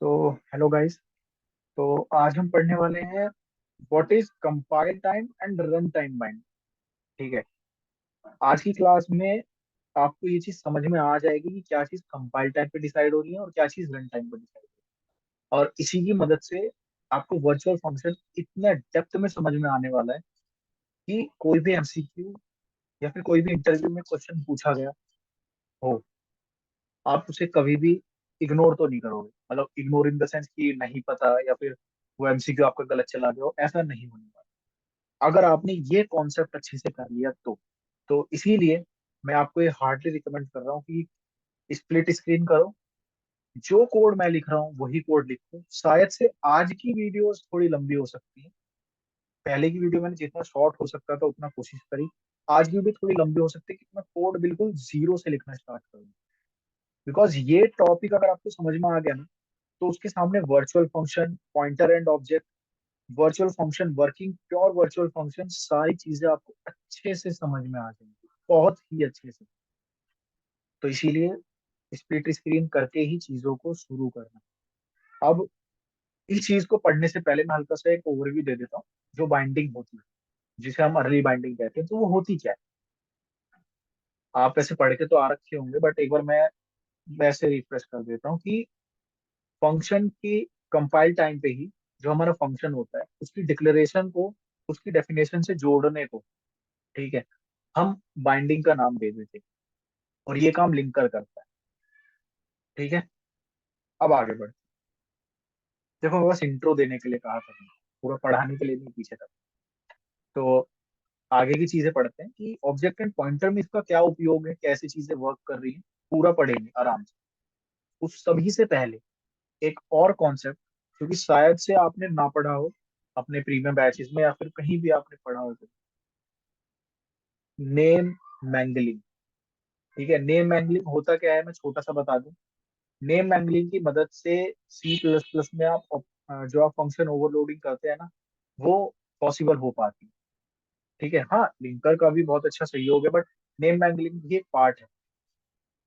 तो hello guys. तो आज हम पढ़ने वाले हैं what is compile time and run time bind. ठीक है। आज की क्लास में आपको ये चीज समझ में आ जाएगी कि क्या चीज कंपाइल टाइम पे डिसाइड हो रही है और क्या चीज रन टाइम पे डिसाइड हो रही है। और इसी की मदद से आपको वर्चुअल फंक्शन इतना डेप्थ में समझ में आने वाला है कि कोई भी एमसीक्यू या फिर कोई भी इंटरव्यू में क्वेश्चन पूछा गया हो, आप उसे कभी भी इग्नोर तो नहीं करोगे। मतलब इग्नोर इन द सेंस कि नहीं पता या फिर वो एमसीक्यू आपका गलत चला गया हो, ऐसा नहीं होने वाला अगर आपने ये कॉन्सेप्ट अच्छे से कर लिया तो इसीलिए मैं आपको ये हार्डली रिकमेंड कर रहा हूँ कि स्प्लिट स्क्रीन करो। जो कोड मैं लिख रहा हूँ वही कोड लिखो। शायद से आज की वीडियोस थोड़ी लंबी हो सकती है। पहले की वीडियो मैंने जितना शॉर्ट हो सकता था उतना कोशिश करी। आज की वीडियो थोड़ी लंबी हो सकती है कि मैं कोड बिल्कुल जीरो से लिखना स्टार्ट करूँ। बिकॉज ये टॉपिक अगर आपको समझ में आ गया ना, तो उसके सामने virtual function, pointer and object, virtual function working, pure virtual function, सारी चीजें आपको अच्छे से समझ में आ जाएंगी, बहुत ही अच्छे से। तो इसीलिए स्प्लिट स्क्रीन करके ही चीजों को शुरू करना। अब इस चीज को पढ़ने से पहले मैं हल्का सा एक ओवरव्यू दे देता हूँ। जो बाइंडिंग होती है, जिसे हम अर्ली बाइंडिंग कहते हैं, तो वो होती क्या है। आप ऐसे पढ़ के तो आ रखे होंगे, बट एक बार मैं वैसे रिफ्रेश कर देता हूँ कि फंक्शन की कंपाइल टाइम पे ही जो हमारा फंक्शन होता है उसकी डिक्लेरेशन को उसकी डेफिनेशन से जोड़ने को, ठीक है, हम बाइंडिंग का नाम दे देते हैं। और ये काम लिंकर करता है। ठीक है। अब आगे बढ़। देखो मैं बस इंट्रो देने के लिए कहा था, मैंने पूरा पढ़ाने के लिए नहीं पीछे था। तो आगे की चीजें पढ़ते हैं कि ऑब्जेक्ट एंड पॉइंटर में इसका क्या उपयोग है, कैसी चीजें वर्क कर रही है, पूरा पढ़ेंगे आराम से। उस सभी से पहले एक और कॉन्सेप्ट, क्योंकि शायद से आपने ना पढ़ा हो अपने प्रीमियम बैचेस में या फिर कहीं भी आपने पढ़ा हो, नेम मैंगलिंग। ठीक है। नेम मैंगलिंग होता क्या है मैं छोटा सा बता दूं। नेम मैंगलिंग की मदद से सी प्लस प्लस में आप जो आप फंक्शन ओवरलोडिंग करते हैं ना, वो पॉसिबल हो पाती है। ठीक है। हाँ, लिंकर का भी बहुत अच्छा सहयोग है, बट नेम मैंगलिंग भी एक पार्ट है।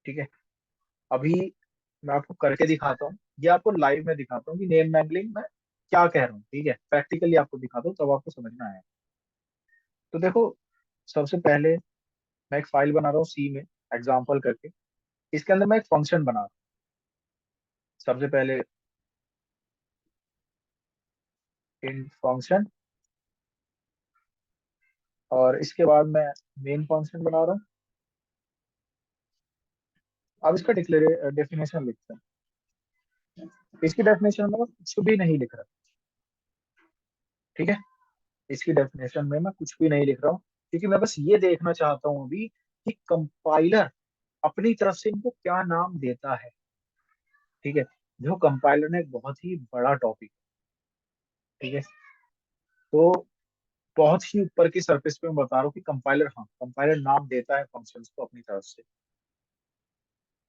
ठीक है। अभी मैं आपको करके दिखाता हूँ, ये आपको लाइव में दिखाता हूँ कि नेम मैंगलिंग मैं क्या कह रहा हूँ। ठीक है, प्रैक्टिकली आपको दिखाता हूँ तब आपको समझ में आएगा। तो देखो, सबसे पहले मैं एक फाइल बना रहा हूँ सी में, एग्जाम्पल करके। इसके अंदर मैं एक फंक्शन बना रहा हूँ। सबसे पहले इन फंक्शन, और इसके बाद मैं मेन फंक्शन बना रहा हूँ। अब इसका डेफिनेशन लिखते हैं। इसकी डेफिनेशन में मैं कुछ भी नहीं लिख रहा। ठीक है। इसकी डेफिनेशन में मैं कुछ भी नहीं लिख रहा हूँ, क्योंकि मैं बस ये देखना चाहता हूँ अभी कि कंपाइलर अपनी तरफ से इनको क्या नाम देता है। ठीक है। जो कंपाइलर ने एक बहुत ही बड़ा टॉपिक। ठीक है। तो बहुत ही ऊपर की सरफेस पे मैं बता रहा हूँ कि कंपाइलर, हाँ, कंपाइलर नाम देता है फंक्शंस को अपनी तरफ से।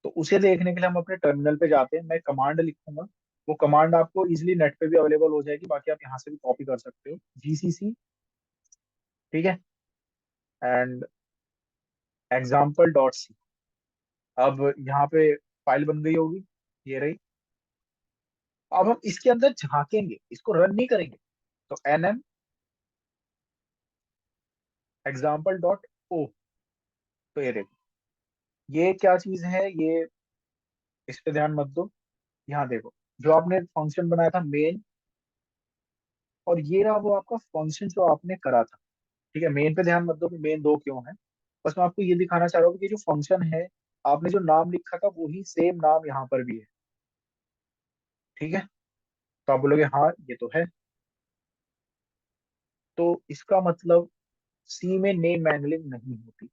तो उसे देखने के लिए हम अपने टर्मिनल पे जाते हैं। मैं कमांड लिखूंगा। वो कमांड आपको इजीली नेट पे भी अवेलेबल हो जाएगी, बाकी आप यहाँ से भी कॉपी कर सकते हो। जीसीसी, ठीक है, एंड एग्जाम्पल डॉट सी। अब यहाँ पे फाइल बन गई होगी, ये रही। अब हम इसके अंदर झांकेंगे, इसको रन नहीं करेंगे। तो N M example dot O. तो ये देखो, ये क्या चीज है ये, इस पे ध्यान मत दो। यहाँ देखो, जो आपने फंक्शन बनाया था मेन, और ये रहा वो आपका फंक्शन जो आपने करा था। ठीक है। मेन पे ध्यान मत दो कि मेन दो क्यों है। बस मैं आपको ये दिखाना चाह रहा हूँ कि जो फंक्शन है, आपने जो नाम लिखा था वही सेम नाम यहाँ पर भी है। ठीक है। तो आप बोलोगे हाँ ये तो है। तो इसका मतलब सी में नेम मैंगलिंग नहीं होती,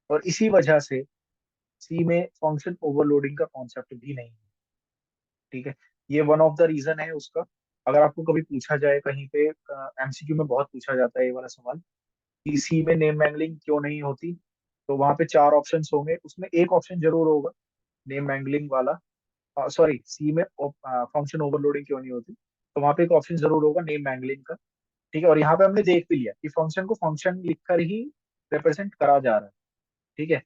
और इसी वजह से सी में फंक्शन ओवरलोडिंग का कॉन्सेप्ट भी नहीं है। ठीक है। ये वन ऑफ द रीजन है उसका। अगर आपको कभी पूछा जाए कहीं पे, एमसीक्यू में बहुत पूछा जाता है ये वाला सवाल कि सी में नेम मैंगलिंग क्यों नहीं होती, तो वहां पे चार ऑप्शंस होंगे, उसमें एक ऑप्शन जरूर होगा नेम मैंगलिंग वाला। सॉरी, सी में फंक्शन ओवरलोडिंग क्यों नहीं होती, तो वहां पे एक ऑप्शन जरूर होगा नेम मैंगलिंग का। ठीक है। और यहाँ पे हमने देख भी लिया कि फंक्शन को फंक्शन लिखकर ही रिप्रेजेंट करा जा रहा है। ठीक है।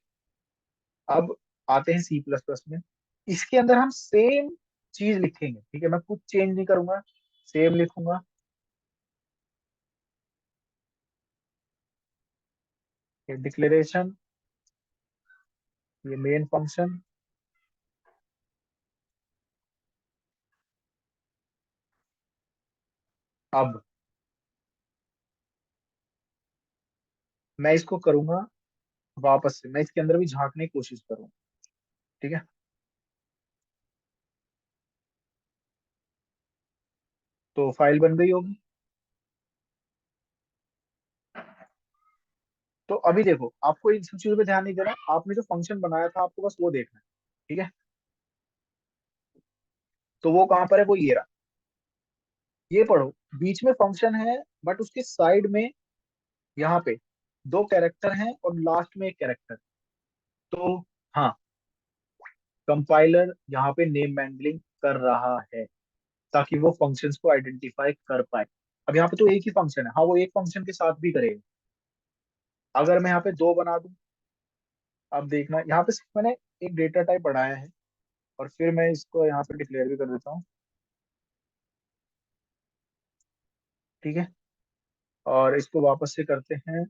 अब आते हैं सी प्लस प्लस में। इसके अंदर हम सेम चीज लिखेंगे, ठीक है, मैं कुछ चेंज नहीं करूंगा, सेम लिखूंगा। ये डिक्लेरेशन, ये मेन फंक्शन। अब मैं इसको करूंगा वापस से, मैं इसके अंदर भी झांकने की कोशिश करूंगा, ठीक है। तो फाइल बन गई होगी। तो अभी देखो, आपको इन सब चीजों पे ध्यान नहीं देना, आपने जो फंक्शन बनाया था आपको बस वो देखना है, ठीक है। तो वो कहाँ पर है, वो ये रहा। ये पढ़ो, बीच में फंक्शन है, बट उसके साइड में यहाँ पे दो कैरेक्टर हैं और लास्ट में एक कैरेक्टर। तो हाँ, कंपाइलर यहाँ पे नेम मैंगलिंग कर रहा है ताकि वो फंक्शंस को आइडेंटिफाई कर पाए। अब यहाँ पे तो एक ही फंक्शन है, हाँ वो एक फंक्शन के साथ भी करेगा। अगर मैं यहाँ पे दो बना दूं, अब देखना यहाँ पे सिर्फ मैंने एक डेटा टाइप बढ़ाया है, और फिर मैं इसको यहाँ पे डिक्लेयर भी कर देता हूँ, ठीक है। और इसको वापस से करते हैं।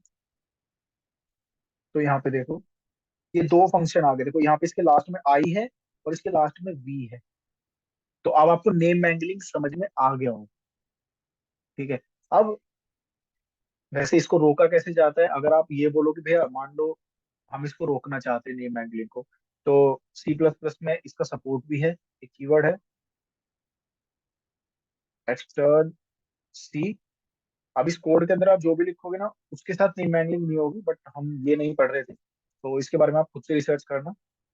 तो यहाँ पे देखो, ये दो फंक्शन आ गए, देखो यहाँ पे इसके लास्ट में आई है और इसके लास्ट में वी है। तो अब आपको नेम मैंगलिंग समझ में आ गया हो, ठीक है। अब वैसे इसको रोका कैसे जाता है, अगर आप ये बोलो कि भैया मान लो हम इसको रोकना चाहते हैं नेम एंगलिंग को, तो सी प्लस प्लस में इसका सपोर्ट भी है। एक कीवर्ड है एक्सटर्न सी। अब इस कोड के अंदर आप जो भी लिखोगे ना उसके साथ नेम एंगलिंग नहीं होगी, बट हम ये नहीं पढ़ रहे थे, तो इसके बारे में आप खुद से रिसर्च करना,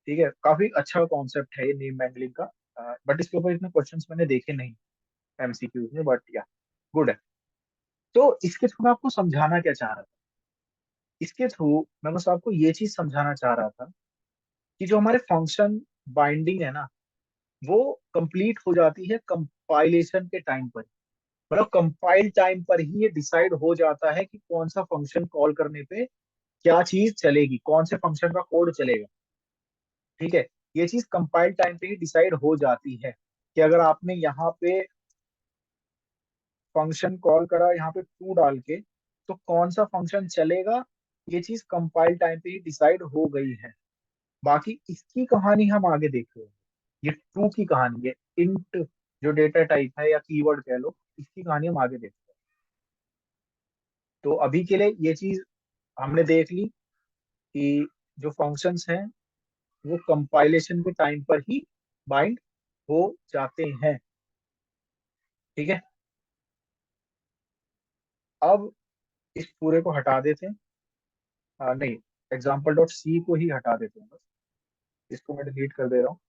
ठीक है। काफी अच्छा कॉन्सेप्ट है ये नेम एंगलिंग का, बट इसके ऊपर इतने क्वेश्चंस मैंने देखे नहीं एमसीक्यूज में, बट या गुड है। तो इसके थ्रू मैं आपको समझाना क्या चाह रहा था, इसके थ्रू मैं बस आपको ये चीज समझाना चाह रहा था कि जो हमारे फंक्शन बाइंडिंग है ना, वो कंप्लीट हो जाती है कंपाइलेशन के टाइम पर। मतलब कंपाइल टाइम पर ही ये डिसाइड हो जाता है कि कौन सा फंक्शन कॉल करने पे क्या चीज चलेगी, कौन से फंक्शन का कोड चलेगा, ठीक है। ये चीज कंपाइल टाइम पे ही डिसाइड हो जाती है कि अगर आपने यहाँ पे फंक्शन कॉल करा यहाँ पे टू डाल के, तो कौन सा फंक्शन चलेगा, ये चीज कंपाइल टाइम पे ही डिसाइड हो गई है। बाकी इसकी कहानी हम आगे देख रहे हैं, ये ट्रू की कहानी है, इंट जो डेटा टाइप है या कीवर्ड कह लो, इसकी कहानी हम आगे देखते हैं। तो अभी के लिए ये चीज हमने देख ली कि जो फंक्शंस हैं वो कंपाइलेशन के टाइम पर ही बाइंड हो जाते हैं, ठीक है। अब इस पूरे को हटा देते हैं, नहीं, एग्जाम्पल डॉट सी को ही हटा देते हैं बस, इसको मैं डिलीट कर दे रहा हूँ।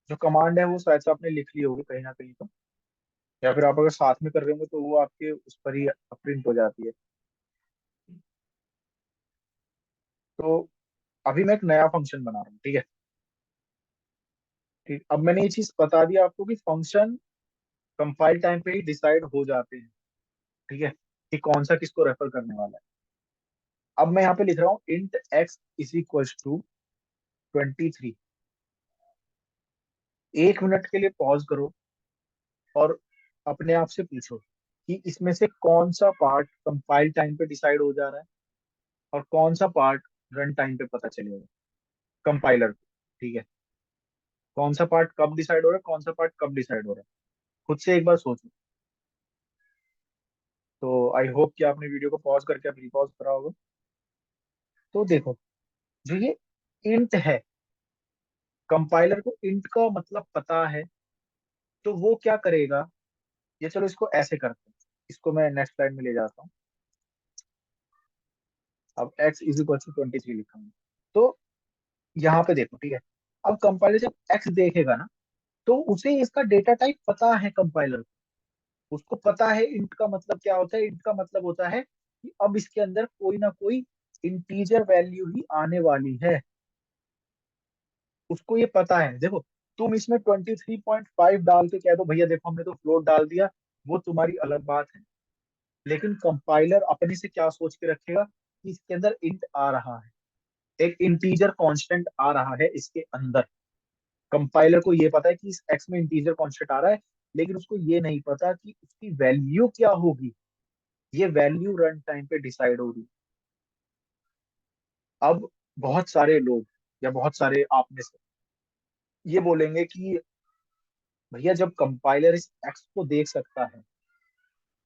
जो कमांड है वो शायद से आपने लिख ली होगी कहीं ना कहीं तो, या फिर आप अगर साथ में कर रहे होंगे तो वो आपके उस पर ही प्रिंट हो जाती है। तो अभी मैं एक नया फंक्शन बना रहा हूँ, ठीक है। ठीक, अब मैंने ये चीज बता दिया आपको कि फंक्शन कंपाइल टाइम पे ही डिसाइड हो जाते हैं, ठीक है, कि कौन सा किसको रेफर करने वाला है। अब मैं यहाँ पे लिख रहा हूँ int x is equal to 23। 1 minute के लिए पॉज करो और अपने आप से पूछो कि इसमें से कौन सा पार्ट कंपाइल टाइम पे डिसाइड हो जा रहा है और कौन सा पार्ट रन टाइम पे पता चलेगा कंपाइलर को, ठीक है। कौन सा पार्ट कब डिसाइड हो रहा है, कौन सा पार्ट कब डिसाइड हो रहा है, खुद से एक बार सोचो। तो आई होप कि आपने वीडियो को पॉज करके अब रिपॉज करा होगा। तो देखो, जो ये इंट है, कंपाइलर को इंट का मतलब पता है, तो वो क्या करेगा, ये चलो इसको ऐसे करते हैं, इसको मैं नेक्स्ट स्लाइड में ले जाता हूँ। अब x इज इक्वल टू 23 लिखा हूँ। तो यहाँ पे देखो, ठीक है। अब कंपाइलर जब x देखेगा ना, तो उसे इसका डेटा टाइप पता है कंपाइलर को, उसको पता है इंट का मतलब क्या होता है। इंट का मतलब होता है कि अब इसके अंदर कोई ना कोई इंटीजर वैल्यू ही आने वाली है, उसको ये पता है। देखो, तुम इसमें 23.5 डाल के कह दो भैया देखो हमने तो फ्लोट डाल दिया, वो तुम्हारी अलग बात है। लेकिन कंपाइलर अपने से क्या सोच के रखेगा कि इसके अंदर इंट आ रहा है, एक इंटीजर कांस्टेंट आ रहा है इसके अंदर, कंपाइलर को ये पता है कि इस एक्स में इंटीजर कांस्टेंट आ रहा है, लेकिन उसको ये नहीं पता कि उसकी वैल्यू क्या होगी। ये वैल्यू रन टाइम पे डिसाइड होगी। अब बहुत सारे लोग या बहुत सारे आप में से ये बोलेंगे कि भैया जब कंपाइलर इस एक्स को देख सकता है,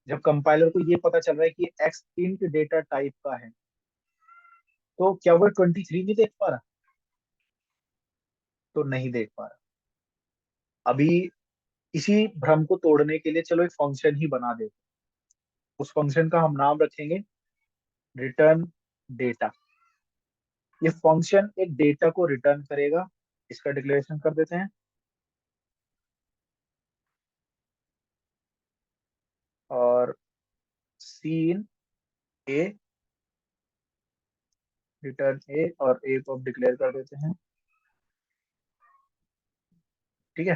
जब कंपाइलर को ये पता चल रहा है कि एक्स इंट डेटा टाइप का है, तो क्या वो 23 नहीं देख पा रहा? तो नहीं देख पा रहा। अभी इसी भ्रम को तोड़ने के लिए चलो एक फंक्शन ही बना देते। उस फंक्शन का हम नाम रखेंगे रिटर्न डेटा। ये फंक्शन एक डेटा को रिटर्न करेगा। इसका डिक्लेरेशन कर देते हैं। और सीन ए, रिटर्न ए, और ए को अब डिक्लेयर कर देते हैं। ठीक है।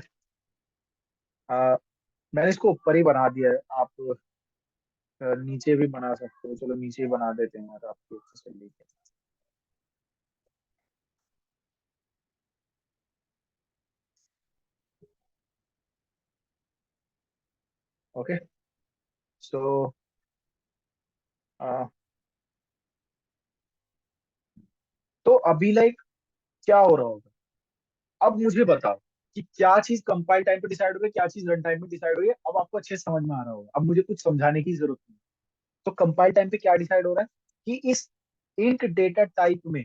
मैंने इसको ऊपर ही बना दिया है। आप नीचे भी बना सकते हो। चलो नीचे ही बना देते हैं यार, आपको तसल्ली के। ओके। सो तो अभी लाइक क्या हो रहा होगा? अब मुझे बताओ कि क्या चीज कंपाइल टाइम पे डिसाइड हो रही है, क्या चीज रन टाइम पे डिसाइड हो रही है। अब आपको अच्छे से समझ में आ रहा होगा, अब मुझे कुछ समझाने की जरूरत नहीं। तो कंपाइल टाइम पे क्या डिसाइड हो रहा है कि इस इंट डेटा टाइप में,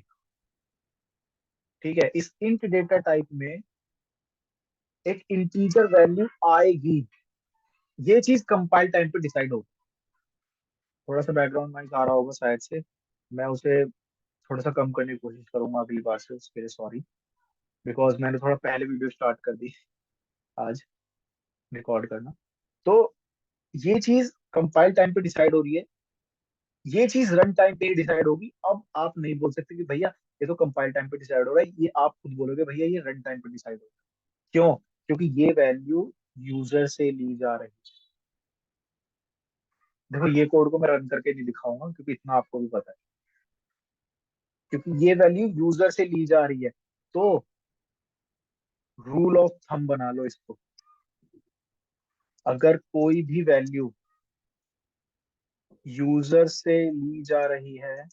ठीक है, इस इंट डेटा टाइप में एक इंटीजर वैल्यू आएगी। ये चीज कंपाइल टाइम पे डिसाइड होगी। थोड़ा सा बैकग्राउंड नॉइज आ रहा होगा शायद से। मैं उसे थोड़ा सा कम करने की कोशिश करूंगा अगली बार से, उसके लिए सॉरी। बिकॉज मैंने थोड़ा पहले वीडियो स्टार्ट कर दी आज रिकॉर्ड करना। तो ये चीज कंपाइल टाइम पे डिसाइड हो रही है। ये चीज रन टाइम पे ही डिसाइड होगी। अब आप नहीं बोल सकते कि भैया ये तो कंपाइल टाइम पे डिसाइड हो रहा है, ये आप खुद बोलोगे भैया ये रन टाइम पे डिसाइड हो रहा है। क्यों? क्योंकि ये वैल्यू यूजर से ली जा रही है। देखो ये कोड को मैं रन करके नहीं दिखाऊंगा क्योंकि इतना आपको भी पता है। क्योंकि ये वैल्यू यूजर से ली जा रही है। तो रूल ऑफ थंब बना लो इसको। अगर कोई भी वैल्यू यूजर से ली जा रही है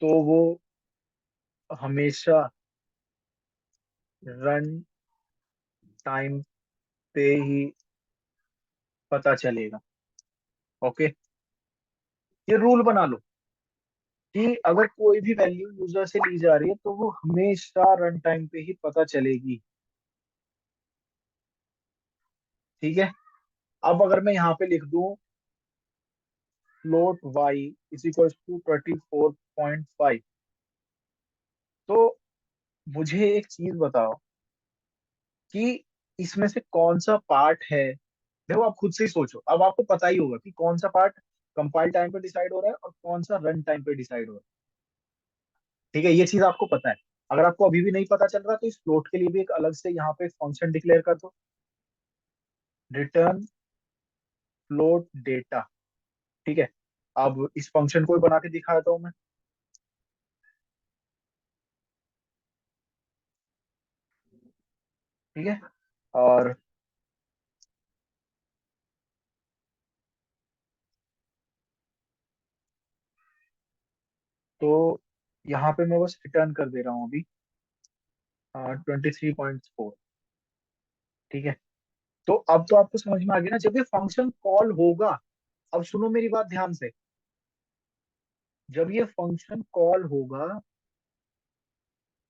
तो वो हमेशा रन टाइम पे ही पता चलेगा। ओके। ये रूल बना लो कि अगर कोई भी वैल्यू यूजर से ली जा रही है तो वो हमेशा रन टाइम पे ही पता चलेगी। ठीक है। अब अगर मैं यहाँ पे लिख दूं float y is equal to 34.5, तो मुझे एक चीज बताओ कि इसमें से कौन सा पार्ट है। देखो आप खुद से ही सोचो, अब आपको पता ही होगा कि कौन सा पार्ट कंपाइल टाइम पे डिसाइड हो रहा है और कौन सा रन टाइम पे डिसाइड हो रहा है। ठीक है, ये चीज आपको पता है। अगर आपको अभी भी नहीं पता चल रहा तो इस फ्लोट के लिए भी एक अलग से यहाँ पे फंक्शन डिक्लेयर कर दो, रिटर्न फ्लोट डेटा। ठीक है। अब इस फंक्शन को भी बना के दिखाता हूँ मैं। ठीक है। और तो यहाँ पे मैं बस रिटर्न कर दे रहा हूँ अभी 23.4। ठीक है। तो अब तो आपको समझ में आ गया ना, जब ये फंक्शन कॉल होगा। अब सुनो मेरी बात ध्यान से। जब ये फंक्शन कॉल होगा,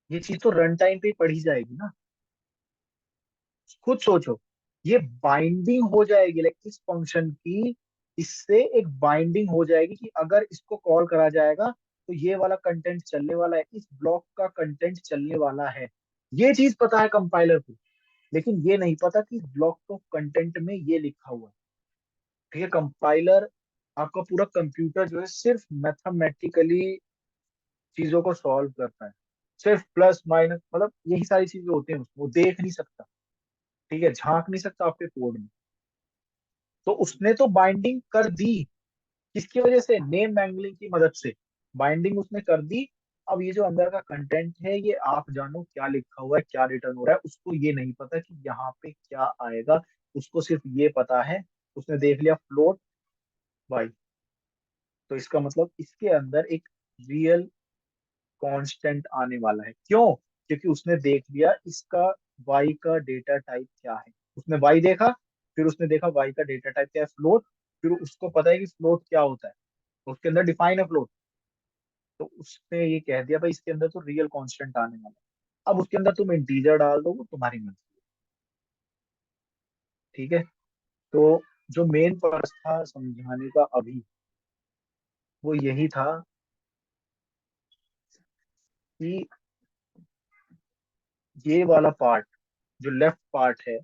ये चीज तो रन टाइम पे ही पढ़ी जाएगी ना। खुद सोचो, ये बाइंडिंग हो जाएगी लाइक इस फंक्शन की। इससे एक बाइंडिंग हो जाएगी कि अगर इसको कॉल करा जाएगा तो ये वाला कंटेंट चलने वाला है, इस ब्लॉक का कंटेंट चलने वाला है। ये चीज पता है कंपाइलर को, लेकिन ये नहीं पता कि इस ब्लॉक ऑफ कंटेंट में ये लिखा हुआ है। ठीक है। कंपाइलर आपका पूरा कंप्यूटर जो है सिर्फ मैथमेटिकली चीजों को सॉल्व करता है। सिर्फ प्लस माइनस मतलब यही सारी चीजें होती हैं उसमें, वो देख नहीं सकता। ठीक है, झांक नहीं सकता आपके कोड में। तो उसने तो बाइंडिंग कर दी। किसकी वजह से? नेम मैंगलिंग की मदद से बाइंडिंग उसने कर दी। अब ये जो अंदर का कंटेंट है, ये आप जानो क्या लिखा हुआ है, क्या रिटर्न हो रहा है, उसको ये नहीं पता कि यहाँ पे क्या आएगा। उसको सिर्फ ये पता है, उसने देख लिया फ्लोट वाई, तो इसका मतलब इसके अंदर एक रियल कांस्टेंट आने वाला है। क्यों? क्योंकि उसने देख लिया इसका वाई का डेटा टाइप क्या है। उसने वाई देखा, फिर उसने देखा वाई का डेटा टाइप क्या है, फ्लोट। फिर उसको पता है कि फ्लोट क्या होता है, तो उसके अंदर डिफाइन है फ्लोट। तो उसने ये कह दिया भाई इसके अंदर तो रियल कांस्टेंट आने वाला है। अब उसके अंदर तुम इंटीजर डाल दो, वो तुम्हारी मर्जी है। ठीक है। तो जो मेन पर्पस था समझाने का अभी, वो यही था कि ये वाला पार्ट, जो लेफ्ट पार्ट है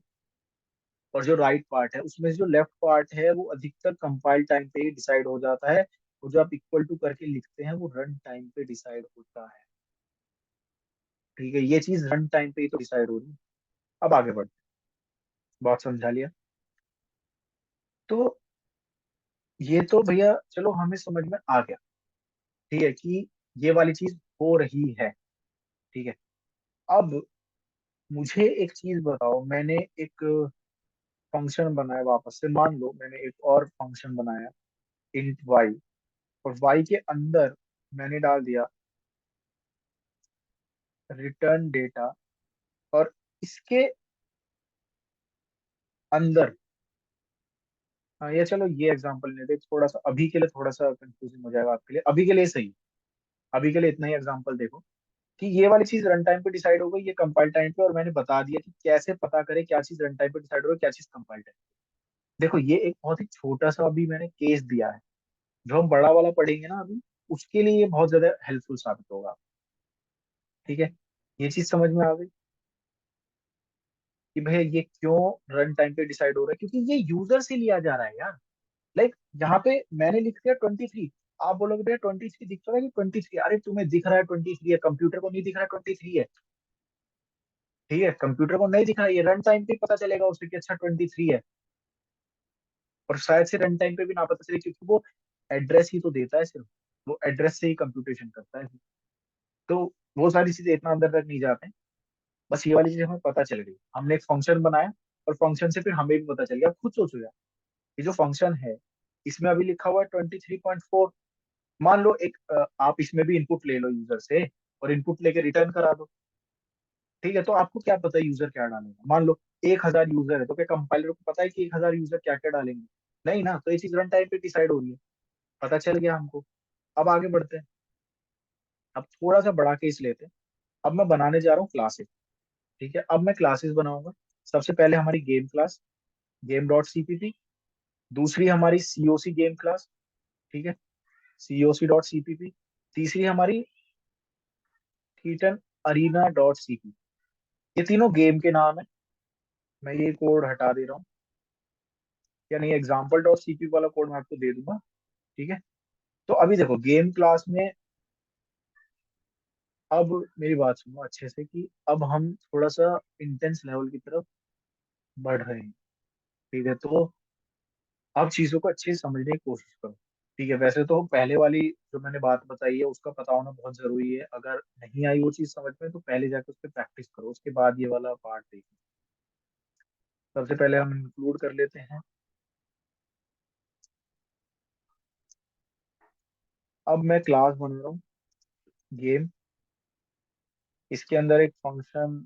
और जो राइट पार्ट है, उसमें से जो लेफ्ट पार्ट है वो अधिकतर कंपाइल टाइम पे ही डिसाइड हो जाता है। और जो आप इक्वल टू करके लिखते हैं वो रन टाइम पे डिसाइड होता है। ठीक है, ये चीज रन टाइम पे ही तो डिसाइड हो रही है। अब आगे बढ़ते हैं। बहुत समझा लिया। तो ये तो भैया चलो हमें समझ में आ गया, ठीक है, कि ये वाली चीज हो रही है। ठीक है। अब मुझे एक चीज बताओ, मैंने एक फंक्शन बनाया, वापस से मान लो मैंने एक और फंक्शन बनाया, इंट वाई, और वाई के अंदर मैंने डाल दिया रिटर्न डेटा, और इसके अंदर, हाँ ये चलो ये एग्जांपल लेते हैं, थोड़ा सा अभी के लिए थोड़ा सा कंफ्यूजिंग हो जाएगा आपके लिए, अभी के लिए सही। अभी के लिए इतना ही एग्जांपल देखो कि ये वाली चीज रन टाइम पे डिसाइड हो गई, ये कंपाइल टाइम पे, और मैंने बता दिया कि कैसे पता करें क्या चीज रन टाइम पे डिसाइड हो गई, क्या चीज कंपाइल टाइम। देखो ये एक बहुत ही छोटा सा अभी मैंने केस दिया है, जो हम बड़ा वाला पढ़ेंगे ना अभी, उसके लिए ये बहुत ज्यादा हेल्पफुल साबित होगा। ठीक है। ये चीज समझ में आ गई कि भैया ये क्यों रन टाइम पे डिसाइड हो रहा है, क्योंकि ये यूजर से लिया जा रहा है यार। लाइक यहाँ पे मैंने लिख दिया 23, आप बोलोगे भैया 23 दिख रहा है कि 23, अरे तुम्हें दिख रहा है 23 है, कंप्यूटर को नहीं दिख रहा है 23 है। ठीक है, कंप्यूटर को नहीं दिख रहा है, ये रन टाइम पे पता चलेगा उसे कि अच्छा 23 है। और शायद से रन टाइम पे भी ना पता चले, क्योंकि वो एड्रेस ही तो देता है सिर्फ, वो एड्रेस से ही कंप्यूटेशन करता है। तो वो सारी चीजें इतना अंदर तक नहीं जाते हैं। बस ये वाली चीज हमें पता चल गई, हमने एक फंक्शन बनाया, और फंक्शन से फिर हमें भी पता चल गया। आप खुद सोचो यार, ये जो फंक्शन है, इसमें अभी लिखा हुआ है 23.4। मान लो एक आप इसमें भी इनपुट ले लो यूजर से, और इनपुट लेके रिटर्न करा दो। ठीक है, तो आपको क्या पता है यूजर क्या डालेगा। मान लो 1,000 यूजर है, तो क्या कंपाइलर को पता है कि 1,000 यूजर क्या क्या डालेंगे? नहीं ना, तो ये चीज रन टाइम पे डिसाइड हो रही है। पता चल गया हमको। अब आगे बढ़ते हैं। अब थोड़ा सा बड़ा केस लेते हैं। अब मैं बनाने जा रहा हूँ क्लासेस। ठीक है, अब मैं क्लासेस बनाऊंगा। सबसे पहले हमारी game class, game dot CPP. दूसरी हमारी सीओसी गेम क्लास। ठीक है, सीओसी डॉट सीपीपी। तीसरी हमारी थीटन अरीना डॉट सीपी। ये तीनों गेम के नाम है। मैं ये कोड हटा दे रहा हूँ, या नहीं, एग्जाम्पल डॉट सीपी वाला कोड मैं आपको दे दूंगा। ठीक है। तो अभी देखो गेम क्लास में, अब मेरी बात सुनो अच्छे से, कि अब हम थोड़ा सा इंटेंस लेवल की तरफ बढ़ रहे हैं। ठीक है, तो अब चीजों को अच्छे से समझने की कोशिश करो। ठीक है, वैसे तो पहले वाली जो मैंने बात बताई है उसका पता होना बहुत जरूरी है। अगर नहीं आई वो चीज समझ में, तो पहले जाकर उस पर प्रैक्टिस करो, उसके बाद ये वाला पार्ट देखो। सबसे पहले हम इंक्लूड कर लेते हैं। अब मैं क्लास बना रहा हूँ गेम। इसके अंदर एक function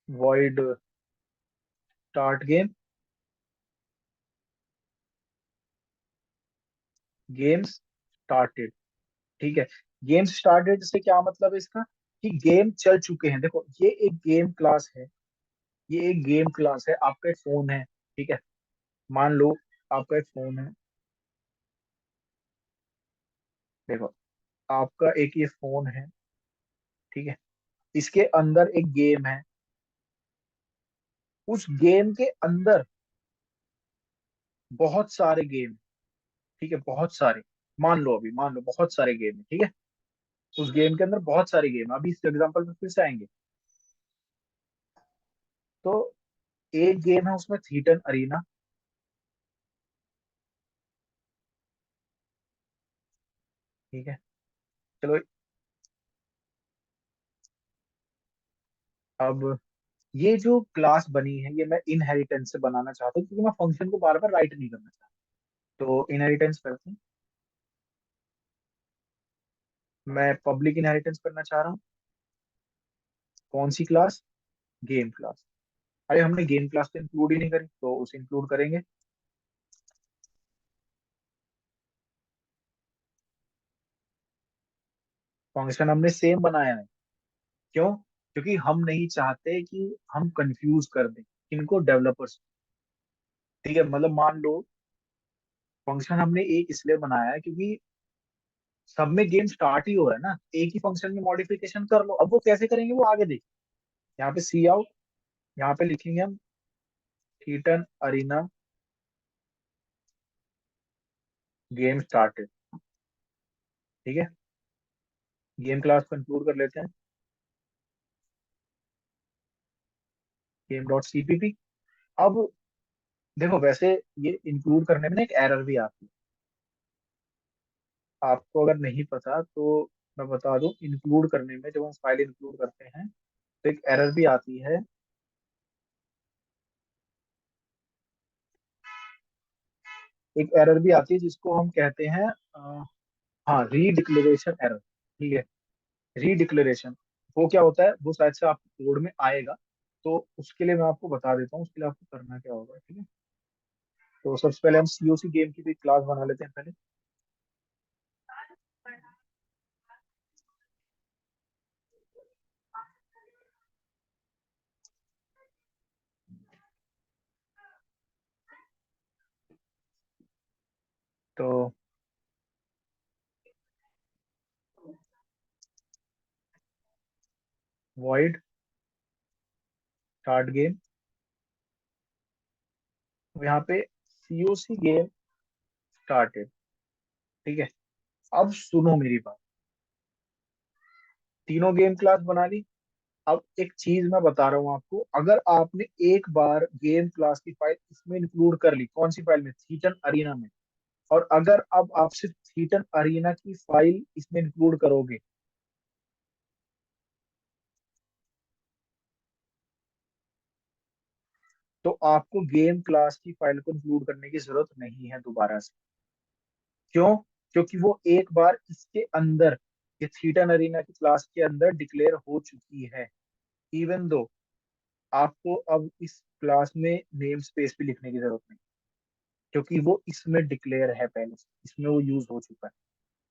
void start game, games started. ठीक है, गेम्स स्टार्टेड से क्या मतलब है इसका, कि गेम चल चुके हैं। देखो ये एक गेम क्लास है, ये एक गेम क्लास है। आपका एक फोन है, ठीक है, मान लो आपका एक फोन है। देखो आपका एक ये फोन है, ठीक है, इसके अंदर एक गेम है। उस गेम के अंदर बहुत सारे गेम, ठीक है, बहुत सारे। मान लो अभी, मान लो बहुत सारे गेम है, ठीक है। उस गेम के अंदर बहुत सारे गेम, अभी इस एग्जांपल में फिर से आएंगे। तो एक गेम है उसमें थीटन अरीना। ठीक है, चलो, अब ये जो क्लास बनी है ये मैं इनहेरिटेंस से बनाना चाहता हूँ, क्योंकि मैं फंक्शन को बार बार राइट नहीं करना चाहता। तो इनहेरिटेंस करते हैं। मैं पब्लिक इनहेरिटेंस करना चाह रहा हूँ। कौन सी क्लास? Game class. अरे हमने गेम क्लास तो इंक्लूड ही नहीं करी, तो उसे इंक्लूड करेंगे। फंक्शन हमने सेम बनाया है। क्यों? क्योंकि हम नहीं चाहते कि हम कंफ्यूज कर दें इनको, डेवलपर्स। ठीक है, मतलब मान लो फंक्शन हमने एक इसलिए बनाया है क्योंकि सब में गेम स्टार्ट ही हो रहा है ना, एक ही फंक्शन में मॉडिफिकेशन कर लो। अब वो कैसे करेंगे वो आगे देखिए। यहाँ पे सी आउट, यहाँ पे लिखेंगे हम कीटन अरीना गेम स्टार्टेड। ठीक है, गेम क्लास को इंक्लूड कर लेते हैं। Game dot CPP. अब देखो, वैसे ये इंक्लूड करने में ना एक एरर भी आती है। आपको अगर नहीं पता तो मैं बता दूं, इंक्लूड करने में जब हम फाइल इंक्लूड करते हैं तो एक एरर भी आती है। एक एरर भी आती है जिसको हम कहते हैं हाँ, रीडिक्लेरेशन एरर। ठीक है, रीडिक्लेरेशन। वो क्या होता है, वो शायद से आपको कोड में आएगा। तो उसके लिए मैं आपको बता देता हूँ, उसके लिए आपको करना क्या होगा। ठीक है, तो सबसे पहले हम सीओसी गेम की भी क्लास बना लेते हैं पहले। तो वॉइड स्टार्ट गेम, यहाँ पे सीओसी गेम स्टार्टेड। ठीक है, अब सुनो मेरी बात। तीनों गेम क्लास बना ली। अब एक चीज मैं बता रहा हूँ आपको, अगर आपने एक बार गेम क्लास की फाइल इसमें इंक्लूड कर ली, कौन सी फाइल में? थीटन अरीना में। और अगर अब आप सिर्फ थीटन अरीना की फाइल इसमें इंक्लूड करोगे, तो आपको गेम क्लास की फाइल को इंक्लूड करने की जरूरत नहीं है दोबारा से। क्यों? क्योंकि वो एक बार इसके अंदर, ये थीटन अरीना की क्लास के अंदर डिक्लेयर हो चुकी है। इवन दो आपको अब इस क्लास में नेम स्पेस भी लिखने की जरूरत नहीं, क्योंकि वो इसमें डिक्लेयर है पहले से, इसमें वो यूज हो चुका है।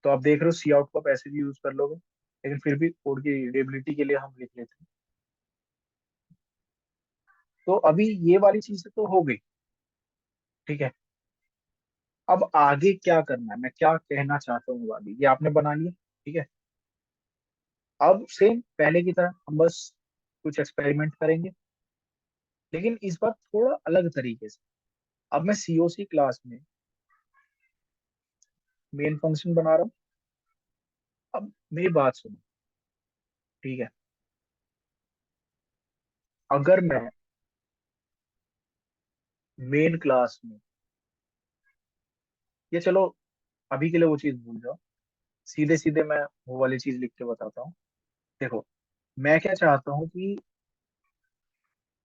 तो आप देख रहे हो सी आउट को आप ऐसे भी यूज कर लोगे, लेकिन फिर भी कोड की रीडेबिलिटी के लिए हम लिख लेते हैं। तो अभी ये वाली चीज तो हो गई। ठीक है, अब आगे क्या करना है, मैं क्या कहना चाहता हूँ आगे, ये आपने बना लिया। ठीक है, अब सेम पहले की तरह हम बस कुछ एक्सपेरिमेंट करेंगे, लेकिन इस बार थोड़ा अलग तरीके से। अब मैं सीओसी क्लास में मेन फंक्शन बना रहा हूँ। अब मेरी बात सुनो। ठीक है, अगर मैं मेन क्लास में, ये चलो अभी के लिए वो चीज भूल जाओ, सीधे सीधे मैं वो वाली चीज लिख के बताता हूँ। देखो, मैं क्या चाहता हूँ कि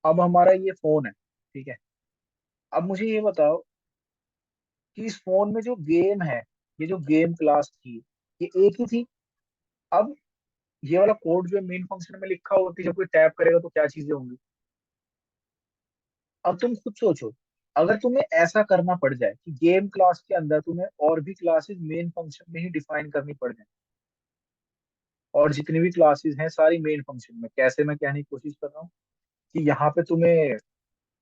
अब हमारा ये फोन है। ठीक है, अब मुझे ये बताओ कि इस फोन में जो गेम है, ये जो गेम क्लास थी, ये एक ही थी। अब ये वाला कोड जो मेन फंक्शन में लिखा होती है, जब कोई टैप करेगा तो क्या चीजें होंगी? अब तुम खुद सोचो, अगर तुम्हें ऐसा करना पड़ जाए कि गेम क्लास के अंदर तुम्हें और भी क्लासेस मेन फंक्शन में ही डिफाइन करनी पड़ जाए, और जितनी भी क्लासेस हैं सारी मेन फंक्शन में, कैसे मैं कहने की कोशिश कर रहा हूँ कि यहाँ पे तुम्हें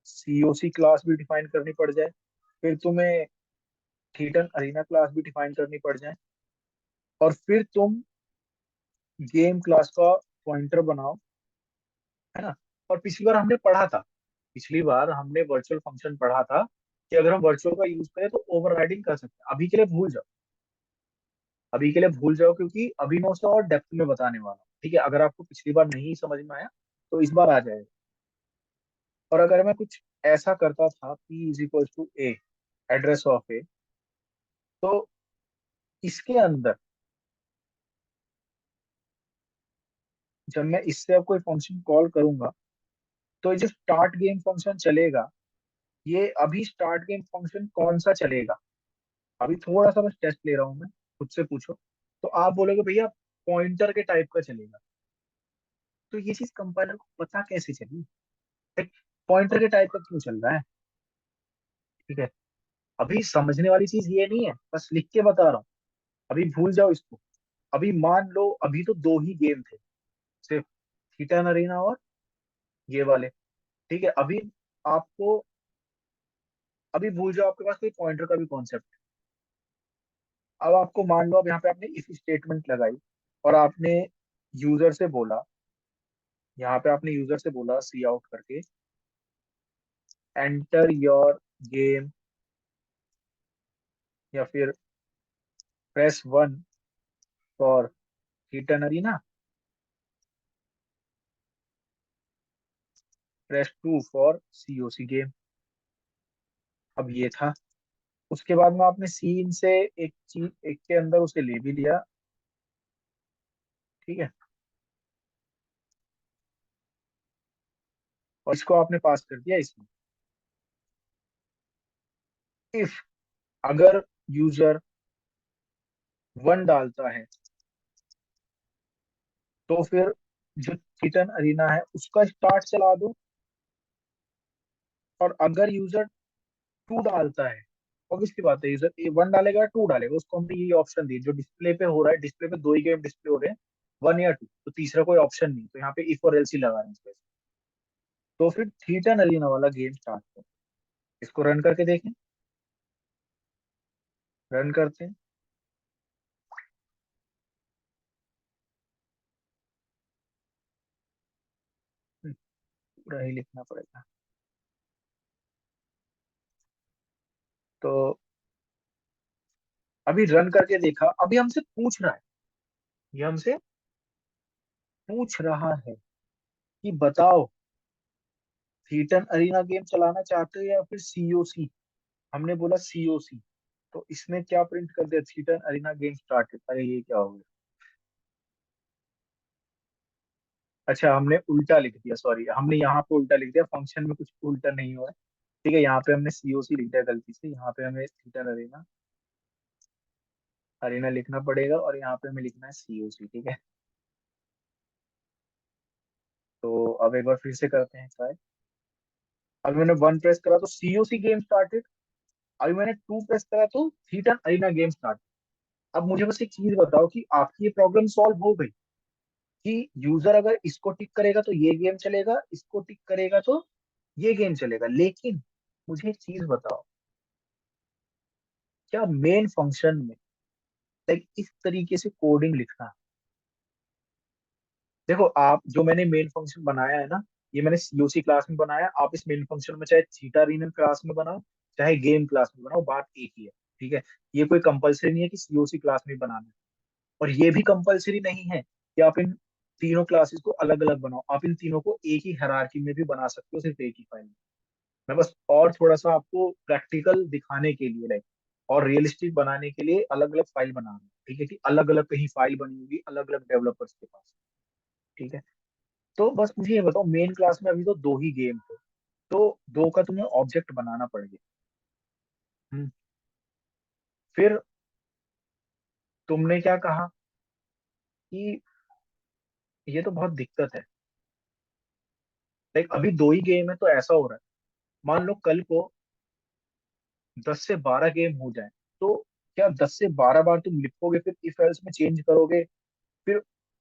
सीओसी क्लास भी डिफाइन करनी पड़ जाए, फिर तुम्हें थीटन अरीना क्लास भी डिफाइन करनी पड़ जाए, और फिर तुम गेम क्लास का पॉइंटर बनाओ, है ना? और पिछली बार हमने वर्चुअल फंक्शन पढ़ा था कि अगर हम वर्चुअल का यूज करें तो ओवरराइडिंग कर सकते हैं। अभी के लिए भूल जाओ, अभी के लिए भूल जाओ, क्योंकि अभी मैं उसे और डेप्थ में बताने वाला हूँ। ठीक है, अगर आपको पिछली बार नहीं समझ में आया तो इस बार आ जाएगा। और अगर मैं कुछ ऐसा करता था, p is equal to a, address of a, तो इसके अंदर जब मैं इससे अब कोई फंक्शन कॉल करूंगा, तो ये जो स्टार्ट गेम फंक्शन चलेगा, ये अभी स्टार्ट गेम फंक्शन कौन सा चलेगा? अभी थोड़ा सा बस टेस्ट ले रहा हूँ मैं, खुद से पूछो। तो आप बोलोगे भैया पॉइंटर के टाइप का चलेगा। तो ये चीज कंपाइलर को पता कैसे चली? पॉइंटर के टाइप का क्यों चल रहा है? ठीक है, अभी समझने वाली चीज ये नहीं है, बस लिख के बता रहा हूँ। अभी भूल जाओ इसको। अभी मान लो अभी तो दो ही गेम थे, सिर्फ हिटन अरीना और ये वाले। ठीक है, अभी आपको, अभी भूल जाओ आपके पास कोई पॉइंटर का भी कॉन्सेप्ट। अब आपको मान लो, अब यहाँ पे आपने इफ स्टेटमेंट लगाई और आपने यूजर से बोला, यहाँ पे आपने यूजर से बोला सी आउट करके, एंटर योर गेम, या फिर press 1 for hidden arena, press 2 for COC game. अब ये था। उसके बाद में आपने सीन से एक चीज, एक के अंदर उसे ले भी लिया। ठीक है, और इसको आपने पास कर दिया इसमें। इफ, अगर यूजर 1 डालता है, तो फिर जो किचन अरीना है उसका स्टार्ट चला दो। और अगर यूजर 2 डालता है, ऑब्वियसली बात है, यूजर 1 डालेगा 2 डालेगा, उसको हमने ये ऑप्शन दिए जो डिस्प्ले पे हो रहा है। डिस्प्ले पे दो ही गेम डिस्प्ले हो रहे हैं, 1 या 2, तो तीसरा कोई ऑप्शन नहीं, तो यहाँ पे इफ और एल्स ही लगा रहे हैं इस पे। तो फिर थीटा अरीना वाला गेम स्टार्ट करो। इसको रन करके देखें। रन करते हैं। पूरा ही लिखना पड़ेगा। तो अभी रन करके देखा, अभी हमसे पूछ रहा है, ये हमसे पूछ रहा है कि बताओ, थीटन अरीना गेम चलाना चाहते हो या फिर सीओसी? हमने बोला सीओसी, तो इसने क्या प्रिंट कर दिया? थीटन अरीना गेम स्टार्टेड। अरे ये क्या हो गया? अच्छा, हमने उल्टा लिख दिया, सॉरी, हमने यहाँ पे उल्टा लिख दिया, फंक्शन में कुछ उल्टा नहीं हुआ है। ठीक है, यहाँ पे हमने सीओसी लिख दिया गलती से, यहाँ पे हमें थीटन अरीना, अरीना लिखना पड़ेगा, और यहाँ पे हमें लिखना है सीओसी। ठीक है, तो अब एक बार फिर से करते हैं ट्राई। अभी मैंने 1 प्रेस करा तो सीओसी गेम स्टार्टेड। अभी मैंने 2 प्रेस करा तो थीटन अरीना गेम स्टार्ट। अब मुझे बस एक चीज बताओ कि आपकी ये प्रॉब्लम सॉल्व हो गई कि यूजर अगर इसको टिक करेगा तो ये गेम चलेगा, इसको टिक करेगा तो ये गेम चलेगा। लेकिन मुझे एक चीज बताओ, क्या मेन फंक्शन में लाइक इस तरीके से कोडिंग लिखना? देखो, आप जो मैंने मेन फंक्शन बनाया है ना, ये मैंने सीओसी क्लास में बनाया। आप इस मेन फंक्शन में चाहे थीटा रीनन क्लास में बनाओ, चाहे गेम क्लास में बनाओ, बात एक ही है। ठीक है, ये कोई कंपलसरी नहीं है कि सीओसी क्लास में ही बनाना है। और ये भी कंपलसरी नहीं है कि आप इन तीनों क्लासेस को अलग अलग बनाओ। आप इन तीनों को एक ही हायरार्की में भी बना सकते हो, सिर्फ एक ही फाइल में। मैं बस और थोड़ा सा आपको प्रैक्टिकल दिखाने के लिए, लाइक और रियलिस्टिक बनाने के लिए अलग अलग फाइल बना रहा हूँ। ठीक है, कि अलग अलग कहीं फाइल बनी होगी अलग अलग डेवलपर्स के पास। ठीक है, तो बस मुझे ये बताओ, मेन क्लास में अभी तो दो ही गेम थे, तो दो का तुम्हें ऑब्जेक्ट बनाना पड़ेगा। हम्म, फिर तुमने क्या कहा कि ये तो बहुत दिक्कत है, लाइक अभी दो ही गेम है तो ऐसा हो रहा है। मान लो कल को 10 से 12 गेम हो जाए, तो क्या 10 से 12 बार तुम लिखोगे, फिर इफ एल्स में चेंज करोगे, फिर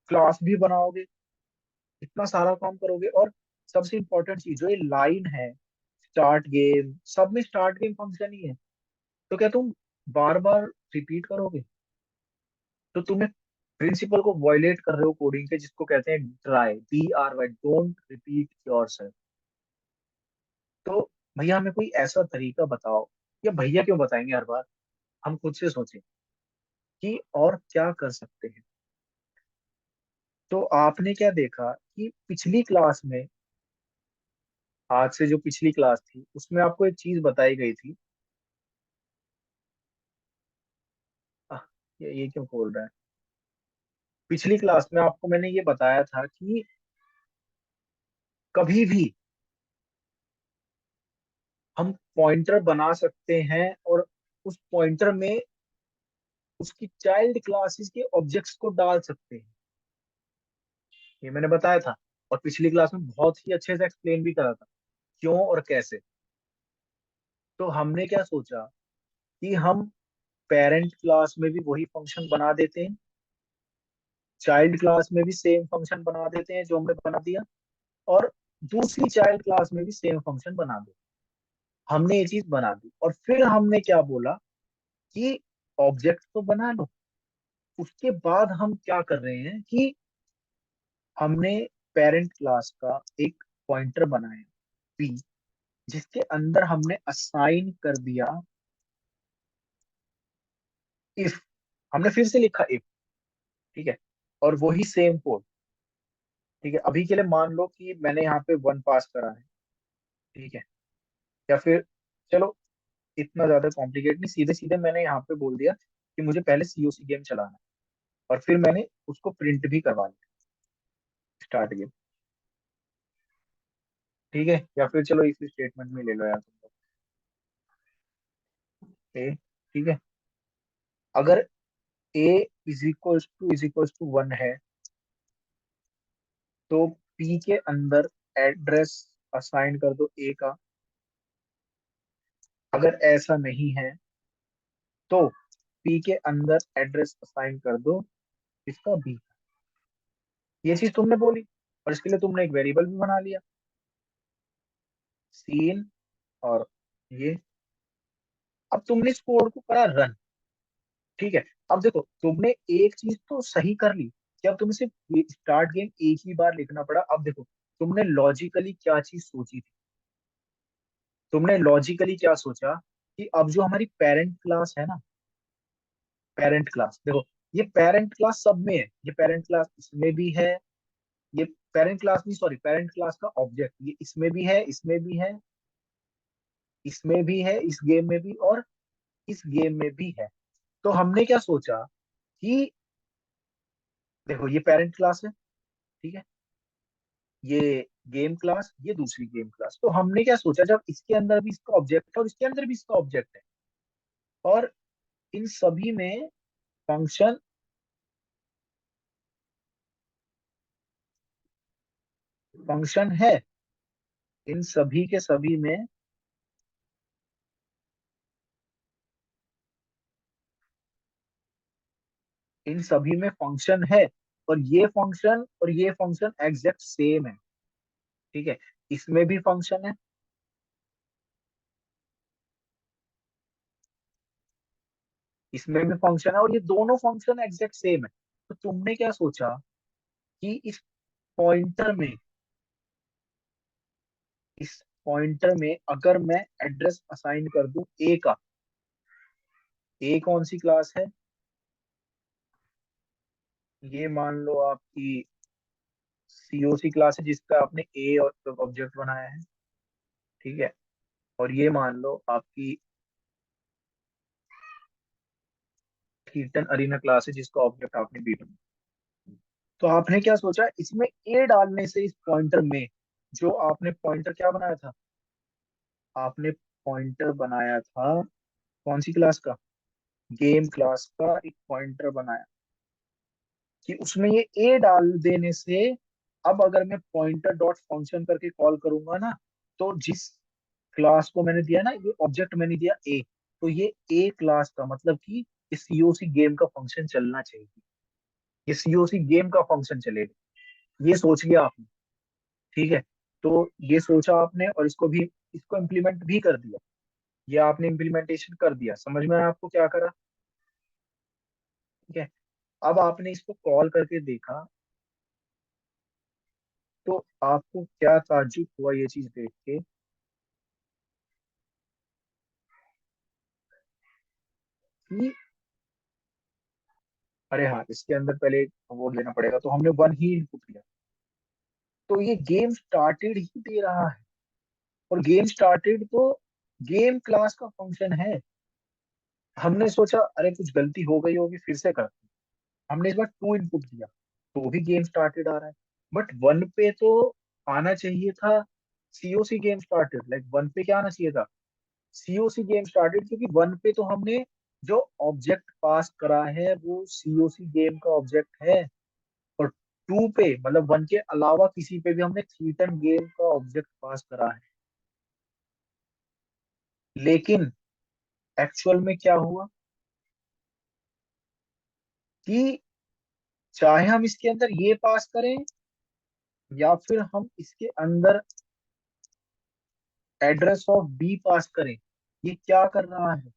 क्लास भी बनाओगे, इतना सारा काम करोगे? और सबसे इंपॉर्टेंट चीज जो ये लाइन है, स्टार्ट गेम, सब में स्टार्ट गेम फंक्शन ही है, तो क्या तुम बार बार रिपीट करोगे? तो तुम्हें प्रिंसिपल को वॉयलेट कर रहे हो कोडिंग के, जिसको कहते हैं dry, DRY, don't repeat yourself. तो भैया हमें कोई ऐसा तरीका बताओ, या भैया क्यों बताएंगे हर बार, हम खुद से सोचें कि और क्या कर सकते हैं। तो आपने क्या देखा कि पिछली क्लास में, आज से जो पिछली क्लास थी उसमें आपको एक चीज बताई गई थी। आह, ये क्यों खोल रहा है? पिछली क्लास में आपको मैंने ये बताया था कि कभी भी हम पॉइंटर बना सकते हैं और उस पॉइंटर में उसकी चाइल्ड क्लासेस के ऑब्जेक्ट्स को डाल सकते हैं। ये मैंने बताया था, और पिछली क्लास में बहुत ही अच्छे से एक्सप्लेन भी करा था क्यों और कैसे। तो हमने क्या सोचा कि हम पेरेंट क्लास में भी वही फंक्शन बना देते हैं, चाइल्ड क्लास में भी सेम फंक्शन बना देते हैं जो हमने बना दिया, और दूसरी चाइल्ड क्लास में भी सेम फंक्शन बना दो। हमने ये चीज बना दी, और फिर हमने क्या बोला कि ऑब्जेक्ट तो बना लो। उसके बाद हम क्या कर रहे हैं कि हमने पेरेंट क्लास का एक पॉइंटर बनाया पी, जिसके अंदर हमने असाइन कर दिया इफ। हमने फिर से लिखा इफ, ठीक है, और वही सेम कोड। ठीक है, अभी के लिए मान लो कि मैंने यहाँ पे 1 पास करा है, ठीक है, या फिर चलो इतना ज्यादा कॉम्प्लिकेट नहीं, सीधे सीधे मैंने यहाँ पे बोल दिया कि मुझे पहले सीओसी गेम चलाना है, और फिर मैंने उसको प्रिंट भी करवा लिया, स्टार्ट गेम। ठीक है, या फिर चलो इस स्टेटमेंट में ले लो यार तुम लोग। ए, ठीक है, अगर ए इज इक्वल्स टू 1 है, तो पी के अंदर एड्रेस असाइन कर दो ए का। अगर ऐसा नहीं है तो पी के अंदर एड्रेस असाइन कर दो इसका बी। ये चीज तुमने बोली, और इसके लिए तुमने एक वेरिएबल भी बना लिया, सीन, और ये। अब तुमने इस कोड को करा रन, ठीक है। अब देखो, तुमने एक चीज तो सही कर ली कि अब तुम्हें सिर्फ स्टार्ट गेम एक ही बार लिखना पड़ा। अब देखो, तुमने लॉजिकली क्या चीज सोची थी। तुमने लॉजिकली क्या सोचा कि अब जो हमारी पेरेंट क्लास है ना, पेरेंट क्लास देखो, ये पेरेंट क्लास सब में है, ये पेरेंट क्लास इसमें भी है, ये पेरेंट क्लास नहीं, सॉरी, पेरेंट क्लास का ऑब्जेक्ट ये इसमें भी है, इसमें भी है, इसमें भी है, इस गेम में भी, और इस गेम में भी है। तो हमने क्या सोचा कि देखो, ये पेरेंट क्लास है, ठीक है, ये गेम क्लास, ये दूसरी गेम क्लास। तो हमने क्या सोचा, जब इसके अंदर भी इसका ऑब्जेक्ट है और इसके अंदर भी इसका ऑब्जेक्ट है, और इन सभी में फंक्शन फंक्शन है, इन सभी के सभी में इन सभी में फंक्शन है, और ये फंक्शन एग्जैक्ट सेम है, ठीक है। इसमें भी फंक्शन है, इसमें भी फंक्शन है, और ये दोनों फंक्शन एग्जैक्ट सेम है। तो तुमने क्या सोचा कि पॉइंटर में इस पॉइंटर में अगर मैं एड्रेस असाइन कर दूं ए का, ए कौन सी क्लास है, ये मान लो आपकी सीओसी क्लास है जिसका आपने ए ऑब्जेक्ट बनाया है, ठीक है, और ये मान लो आपकी कीर्तन अरीना क्लास है जिसका ऑब्जेक्ट आपने बी बनाया। तो आपने क्या सोचा, इसमें ए डालने से इस पॉइंटर में, जो आपने पॉइंटर क्या बनाया था, आपने पॉइंटर बनाया था कौन सी क्लास का, गेम क्लास का एक पॉइंटर बनाया, कि उसमें ये ए डाल देने से अब अगर मैं पॉइंटर डॉट फंक्शन करके कॉल करूंगा ना, तो जिस क्लास को मैंने दिया ना, ये ऑब्जेक्ट मैंने दिया ए, तो ये ए क्लास का मतलब कि इस सीओसी गेम का फंक्शन चलना चाहिए, ये सीओसी गेम का फंक्शन चलेगा। ये सोच लिया आपने, ठीक है। तो ये सोचा आपने, और इसको इम्प्लीमेंट भी कर दिया। ये आपने इम्प्लीमेंटेशन कर दिया, समझ में आया आपको क्या करा, ठीक है। अब आपने इसको कॉल करके देखा, तो आपको क्या ताज्जुब हुआ ये चीज देख के कि अरे हाँ, इसके अंदर पहले वो लेना पड़ेगा, तो हमने 1 ही इनपुट लिया, तो ये गेम स्टार्टेड ही दे रहा है। और गेम स्टार्टेड तो गेम क्लास का फंक्शन है। हमने सोचा अरे कुछ गलती हो गई होगी, फिर से करते हैं। हमने इस बार 2 इनपुट दिया, तो भी गेम स्टार्टेड आ रहा है। बट वन पे तो आना चाहिए था COC game started, like one पे क्या आना चाहिए था, सीओसी गेम स्टार्टेड, क्योंकि वन पे तो हमने जो ऑब्जेक्ट पास करा है वो सीओसी गेम का ऑब्जेक्ट है। और टू पे मतलब वन के अलावा किसी पे भी हमने थीटन गेम का ऑब्जेक्ट पास करा है। लेकिन एक्चुअल में क्या हुआ कि चाहे हम इसके अंदर ये पास करें या फिर हम इसके अंदर एड्रेस ऑफ बी पास करें, ये क्या कर रहा है,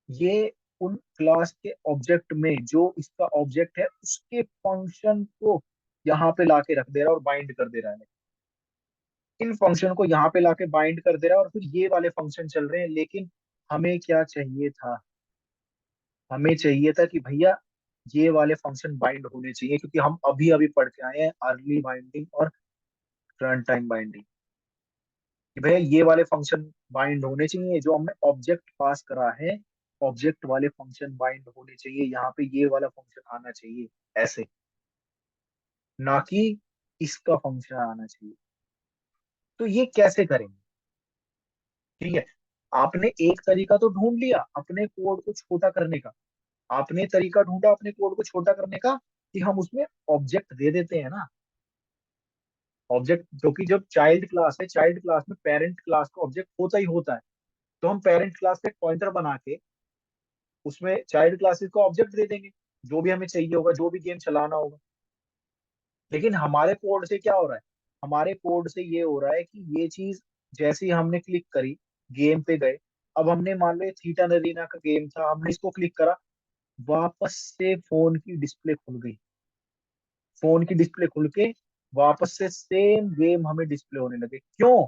ये उन क्लास के ऑब्जेक्ट में जो इसका ऑब्जेक्ट है उसके फंक्शन को यहाँ पे लाके रख दे रहा है और बाइंड कर दे रहा है। इन फंक्शन को यहाँ पे लाके बाइंड कर दे रहा है और फिर ये वाले फंक्शन चल रहे हैं। लेकिन हमें क्या चाहिए था, हमें चाहिए था कि भैया ये वाले फंक्शन बाइंड होने चाहिए, क्योंकि हम अभी अभी पढ़ के आए हैं अर्ली बाइंडिंग और रन टाइम बाइंडिंग, कि भैया ये वाले फंक्शन बाइंड होने चाहिए जो हमने ऑब्जेक्ट पास करा है। ऑब्जेक्ट वाले फंक्शन बाइंड होने चाहिए, यहाँ पे ये वाला फंक्शन आना चाहिए ऐसे, ना कि इसका फंक्शन आना चाहिए। तो ये कैसे करेंगे? ठीक है, आपने एक तरीका तो ढूंढ लिया अपने कोड को छोटा करने का, आपने तरीका ढूंढा अपने कोड को छोटा करने का कि हम उसमें ऑब्जेक्ट दे देते हैं ना। ऑब्जेक्ट जो कि जब चाइल्ड क्लास है, चाइल्ड क्लास में पेरेंट क्लास का ऑब्जेक्ट होता ही होता है। तो हम पेरेंट क्लास पे पॉइंटर बना के उसमें चाइल्ड क्लासेस को ऑब्जेक्ट दे देंगे, जो भी हमें चाहिए होगा, जो भी गेम चलाना होगा। लेकिन हमारे कोड से क्या हो रहा है, हमारे कोड से ये हो रहा है कि ये चीज जैसे ही हमने क्लिक करी, गेम पे गए, अब हमने मान लो थीटा नरीना का गेम था, हमने इसको क्लिक करा, वापस से फोन की डिस्प्ले खुल गई, फोन की डिस्प्ले खुल के वापस से सेम गेम हमें डिस्प्ले होने लगे। क्यों?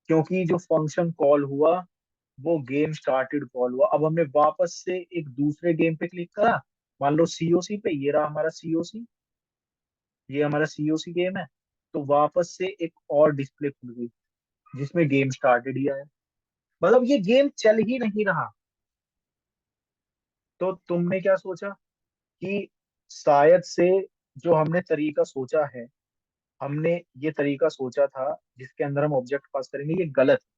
क्योंकि जो फंक्शन कॉल हुआ वो गेम स्टार्टेड कॉल हुआ। अब हमने वापस से एक दूसरे गेम पे क्लिक करा, मान लो सीओसी पे, ये रहा हमारा सीओसी, ये हमारा सीओसी गेम है। तो वापस से एक और डिस्प्ले खुल गई जिसमें गेम स्टार्टेड ही आया। मतलब ये गेम चल ही नहीं रहा। तो तुमने क्या सोचा कि शायद से जो हमने तरीका सोचा है, हमने ये तरीका सोचा था जिसके अंदर हम ऑब्जेक्ट पास करेंगे, ये गलत है।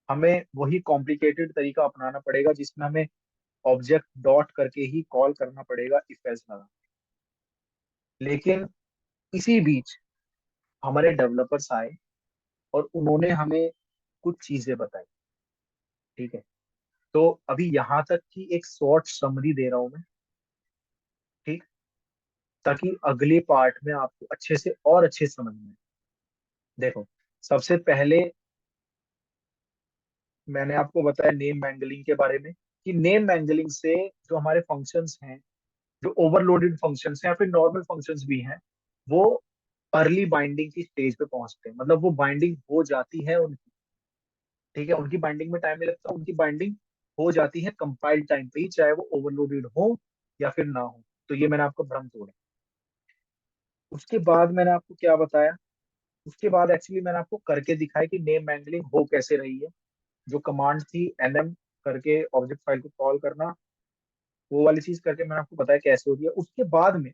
हमें वही कॉम्प्लिकेटेड तरीका अपनाना पड़ेगा जिसमें हमें ऑब्जेक्ट डॉट करके ही कॉल करना पड़ेगा इफ एल्स लगा। लेकिन इसी बीच हमारे डेवलपर्स आए और उन्होंने हमें कुछ चीजें बताई। ठीक है, तो अभी यहाँ तक की एक शॉर्ट समरी दे रहा हूँ मैं, ठीक, ताकि अगले पार्ट में आपको अच्छे से और अच्छे से समझ में आए। देखो, सबसे पहले मैंने आपको बताया नेम मैंगलिंग के बारे में, कि नेम मैंगलिंग से जो हमारे फंक्शंस हैं, जो ओवरलोडेड फंक्शंस हैं या फिर नॉर्मल फंक्शंस भी हैं, वो अर्ली बाइंडिंग की स्टेज पे पहुंचते हैं, मतलब वो बाइंडिंग हो जाती है उनकी। ठीक है, उनकी बाइंडिंग में टाइम नहीं लगता, उनकी बाइंडिंग हो जाती है कंपाइल टाइम पे ही, चाहे वो ओवरलोडेड हो या फिर ना हो। तो ये मैंने आपको भ्रम तोड़ा। उसके बाद मैंने आपको क्या बताया, उसके बाद एक्चुअली मैंने आपको करके दिखाया कि नेम मैंगलिंग हो कैसे रही है। जो कमांड थी एनएम करके ऑब्जेक्ट फाइल को कॉल करना, वो वाली चीज करके मैंने आपको बताया कैसे होती है। उसके बाद में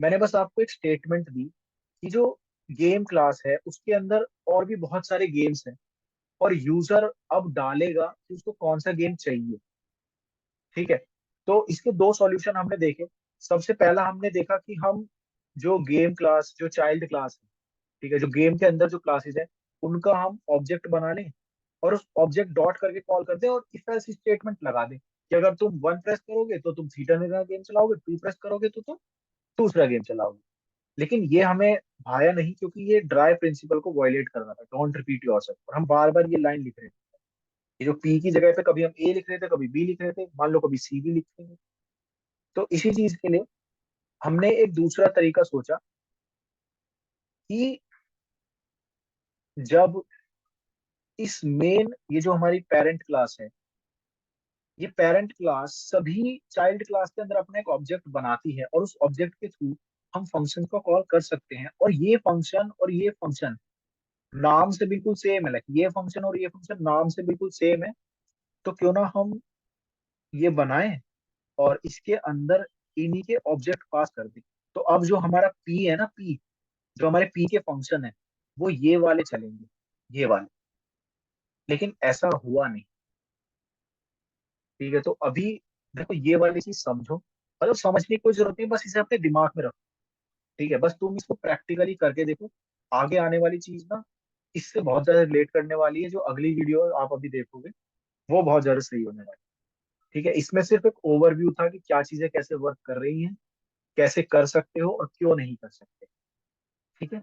मैंने बस आपको एक स्टेटमेंट दी कि जो गेम क्लास है उसके अंदर और भी बहुत सारे गेम्स हैं, और यूजर अब डालेगा कि उसको कौन सा गेम चाहिए। ठीक है, तो इसके दो सॉल्यूशन हमने देखे। सबसे पहला हमने देखा कि हम जो गेम क्लास, जो चाइल्ड क्लास है, ठीक है, जो गेम के अंदर जो क्लासेस है, उनका हम ऑब्जेक्ट बना लें और उस ऑब्जेक्ट डॉट करके कॉल कर दें और इफ एल्स स्टेटमेंट लगा दें कि अगर तुम वन प्रेस करोगे तो तुम थीटा का गेम चलाओगे, टू प्रेस करोगे तो तुम दूसरा गेम चलाओगे। लेकिन ये हमें भाया नहीं, क्योंकि ये ड्राई प्रिंसिपल को वायलेट कर रहा था, डोंट रिपीट योरसेल्फ। और हम बार बार ये लाइन लिख रहे थे, ये जो पी की जगह पे कभी हम ए लिख रहे थे, कभी बी लिख रहे थे, मान लो कभी सी भी लिख रहे थे। तो इसी चीज के लिए हमने एक दूसरा तरीका सोचा कि जब इस मेन, ये जो हमारी पेरेंट क्लास है, ये पेरेंट क्लास सभी चाइल्ड क्लास के अंदर अपना एक ऑब्जेक्ट बनाती है और उस ऑब्जेक्ट के थ्रू हम फंक्शन को कॉल कर सकते हैं। और ये फंक्शन नाम से बिल्कुल सेम है, लाइक ये फंक्शन और ये फंक्शन नाम से बिल्कुल सेम है। तो क्यों ना हम ये बनाएं और इसके अंदर इन्हीं के ऑब्जेक्ट पास कर दें। तो अब जो हमारा पी है ना, पी, जो हमारे पी के फंक्शन है, वो ये वाले चलेंगे, ये वाले। लेकिन ऐसा हुआ नहीं। ठीक है, तो अभी देखो ये वाली चीज समझो, मतलब समझने की कोई जरूरत नहीं, बस इसे अपने दिमाग में रखो। ठीक है, बस तुम इसको प्रैक्टिकली करके देखो। आगे आने वाली चीज ना इससे बहुत ज्यादा रिलेट करने वाली है, जो अगली वीडियो आप अभी देखोगे वो बहुत ज्यादा सही होने वाली है। ठीक है, इसमें सिर्फ एक ओवरव्यू था कि क्या चीजें कैसे वर्क कर रही हैं, कैसे कर सकते हो और क्यों नहीं कर सकते। ठीक है।